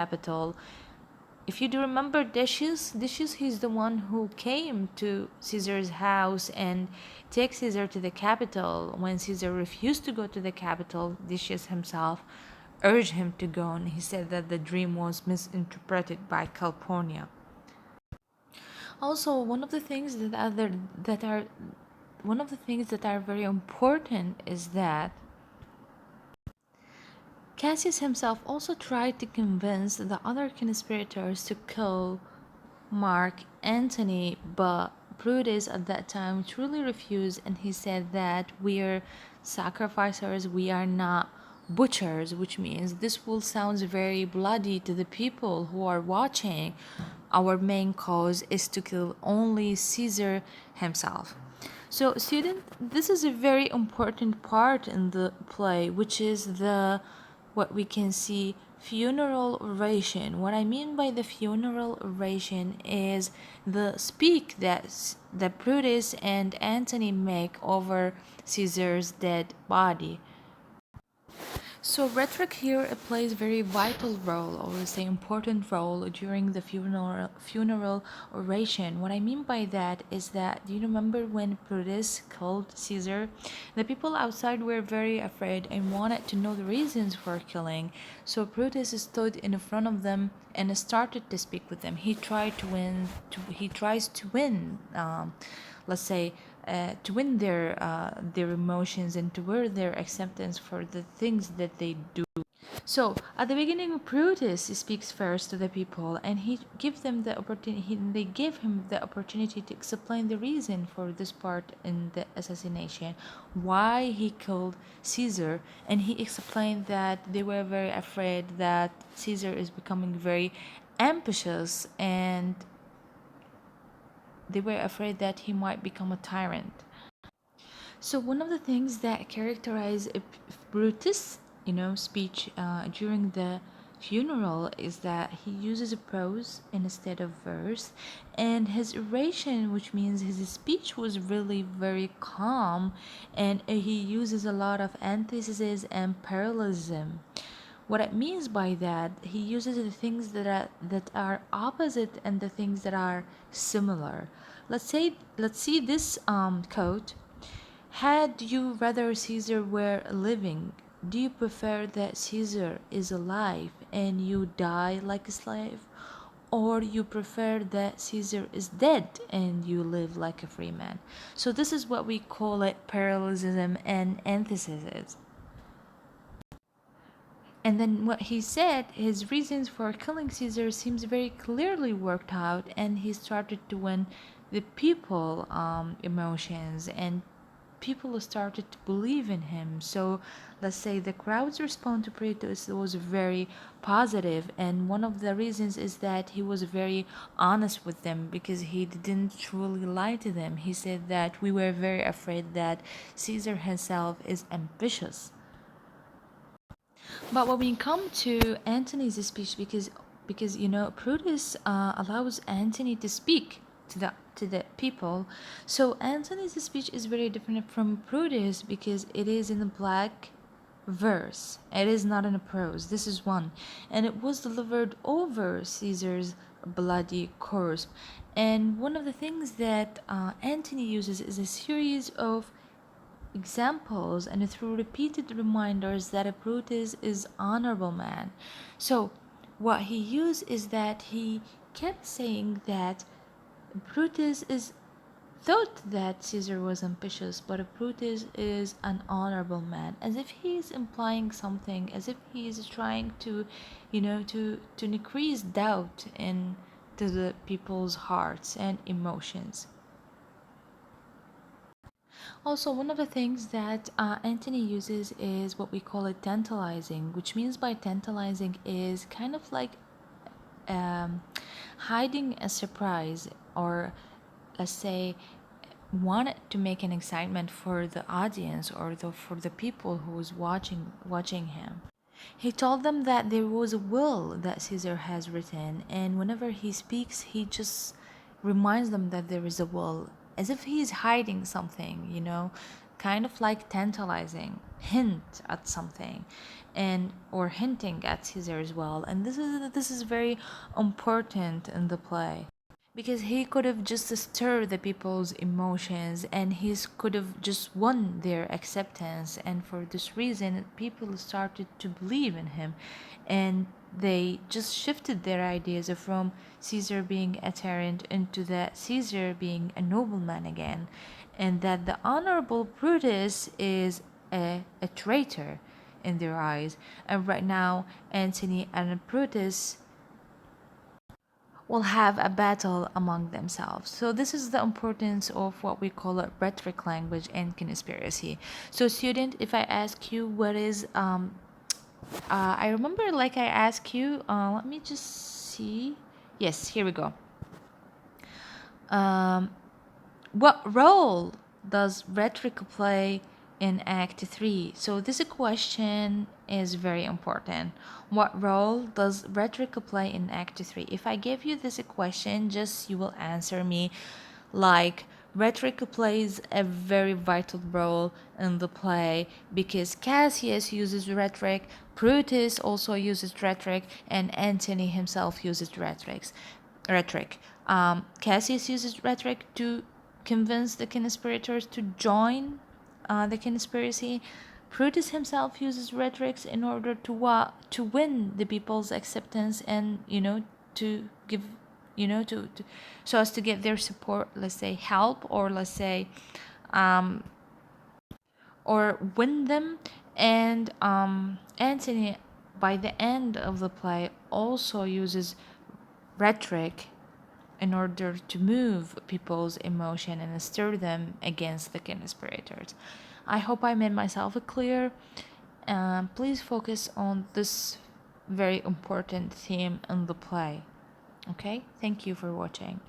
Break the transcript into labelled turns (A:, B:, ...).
A: capital. If you do remember Decius, he's the one who came to Caesar's house and take Caesar to the capital. When Caesar refused to go to the capital, Decius himself urged him to go, and he said that the dream was misinterpreted by Calpurnia. Also, one of the things that are very important is that Cassius himself also tried to convince the other conspirators to kill Mark Antony, but Brutus at that time truly refused, and he said that we're sacrificers, we are not butchers, which means this will sound very bloody to the people who are watching. Our main cause is to kill only Caesar himself. So, student, this is a very important part in the play, which is the what we can see funeral oration. What I mean by the funeral oration is the speak that Brutus and Antony make over Caesar's dead body. So rhetoric here plays very vital role, or let's say important role, during the funeral oration. What I mean by that is that, do you remember when Brutus killed Caesar? The people outside were very afraid and wanted to know the reasons for killing. So Brutus stood in front of them and started to speak with them. He tries to win, let's say, to win their emotions and to win their acceptance for the things that they do. So at the beginning, Brutus speaks first to the people, and he gives them the opportunity. They give him the opportunity to explain the reason for this part in the assassination, why he killed Caesar, and he explained that they were very afraid that Caesar is becoming very ambitious, and they were afraid that he might become a tyrant. So one of the things that characterize Brutus, speech during the funeral is that he uses a prose instead of verse, and his oration, which means his speech, was really very calm, and he uses a lot of antithesis and parallelism. What it means by that, he uses the things that are opposite and the things that are similar. Let's see this quote. Had you rather Caesar were living? Do you prefer that Caesar is alive and you die like a slave? Or you prefer that Caesar is dead and you live like a free man? So this is what we call it parallelism and antithesis. And then what he said, his reasons for killing Caesar seems very clearly worked out, and he started to win the people emotions, and people started to believe in him. So let's say the crowd's response to Brutus was very positive, and one of the reasons is that he was very honest with them because he didn't truly lie to them. He said that we were very afraid that Caesar himself is ambitious. But when we come to Antony's speech, because Brutus allows Antony to speak to the people, so Antony's speech is very different from Brutus because it is in a black verse. It is not in a prose. This is one, and it was delivered over Caesar's bloody corpse. And one of the things that Antony uses is a series of examples and through repeated reminders that a Brutus is honorable man. So what he used is that he kept saying that Brutus is thought that Caesar was ambitious, but Brutus is an honorable man, as if he is implying something, as if he is trying to, to increase doubt into the people's hearts and emotions. Also, one of the things that Anthony uses is what we call it tantalizing, which means by tantalizing is kind of like um, hiding a surprise, or let's say wanted to make an excitement for the audience or for the people who was watching him. He told them that there was a will that Caesar has written, and whenever he speaks, he just reminds them that there is a will, as if he is hiding something, kind of like tantalizing, hint at something, and or hinting at Caesar as well. And this is very important in the play, because he could have just stirred the people's emotions, and he could have just won their acceptance, and for this reason people started to believe in him, and they just shifted their ideas from Caesar being a tyrant into that Caesar being a nobleman again, and that the honorable Brutus is a traitor in their eyes. And right now Antony and Brutus will have a battle among themselves. So this is the importance of what we call a rhetoric language and conspiracy. So student, if I ask you what is I remember like I asked you, let me just see. Yes, here we go. Um, what role does rhetoric play in Act 3? So this question is very important. What role does rhetoric play in Act 3? If I give you this question, just you will answer me like rhetoric plays a very vital role in the play, because Cassius uses rhetoric, Brutus also uses rhetoric, and Antony himself uses rhetoric. Cassius uses rhetoric to convince the conspirators to join the conspiracy. Brutus himself uses rhetorics in order to win the people's acceptance, and to give so as to get their support, let's say help, or let's say um, or win them. And Antony, by the end of the play, also uses rhetoric in order to move people's emotion and stir them against the conspirators. I hope I made myself clear. Please focus on this very important theme in the play. Okay, thank you for watching.